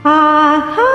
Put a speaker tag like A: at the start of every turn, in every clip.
A: ஆஹா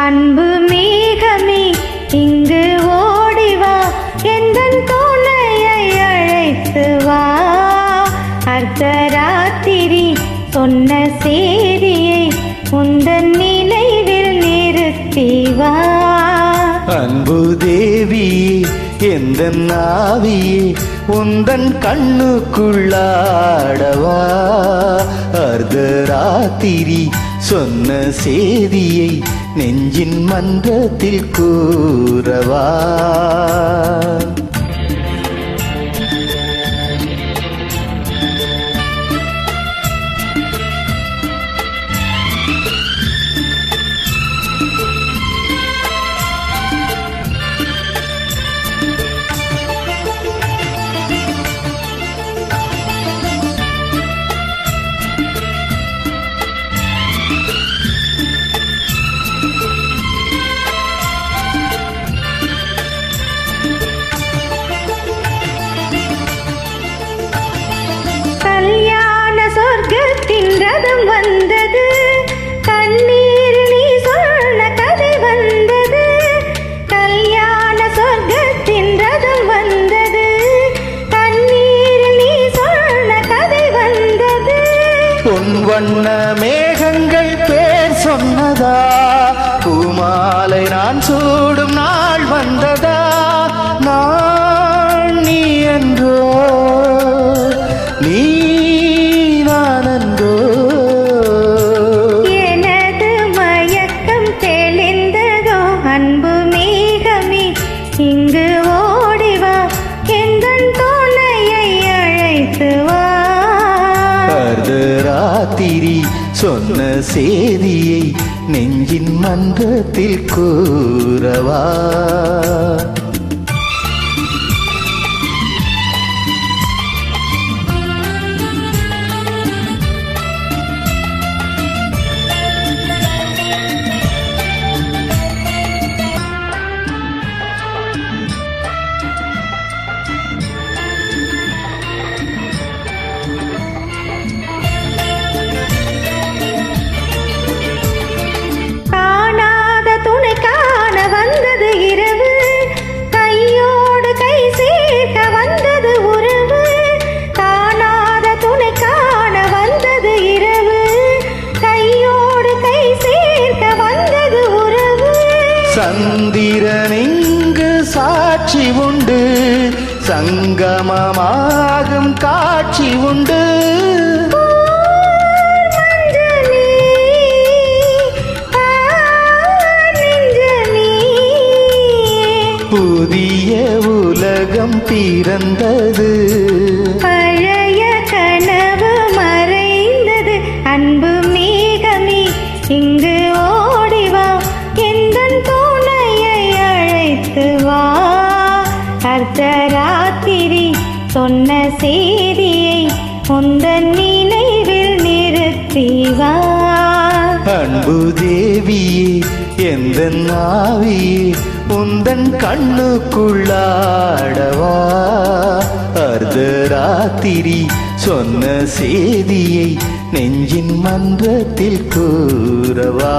A: அன்பு மேகமே இங்கு ஓடிவா எந்தன் துணையை அழைத்து வா அர்த்தராத்திரி சொன்ன செய்தியை உந்தன் நினைவில் நிறுத்தி வா
B: அன்பு தேவியே எந்தன் ஆவியே உந்தன் கண்ணுக்குள்ளாடவா அர்த்தராத்திரி சொன்ன செய்தியை நெஞ்சின் மன்றத்தில் கூறவா
A: வந்தது கண்ணீர் நீ சொன்ன கதை வந்தது கல்யாண சொர்க்கத்தின் ரதம் வந்தது கண்ணீர் நீ சொன்ன கதை வந்தது
B: பொன் வண்ண மேகங்கள் பேர் சொன்னதா பூமாலை நான் சூடும் நாள் வந்ததா நான் நீ என்றோ நீ
A: இங்கு ஓடிவா எந்தன் துணையை அழைத்து வா
B: அர்த்தராத்திரி சொன்ன செய்தியை நெஞ்சின் மன்றத்தில் கூறவா சந்திரன் இங்கு சாட்சி உண்டு சங்கமமாகும் காட்சி உண்டு புதிய உலகம் பிறந்தது
A: பழைய கனவு மறைந்தது அன்பு மேகமே இங்கு ஓடிவா எந்தன் துணையை அழைத்து வா அர்த்தராத்திரி சொன்ன செய்தியை உந்தன் நினைவில் நிறுத்தி வா
B: அன்பு தேவியே எந்தன் ஆவியே உந்தன் கண்ணுக்குள்ளாடவா அர்த்தராத்திரி சொன்ன செய்தியை நெஞ்சின் மன்றத்தில் கூறவா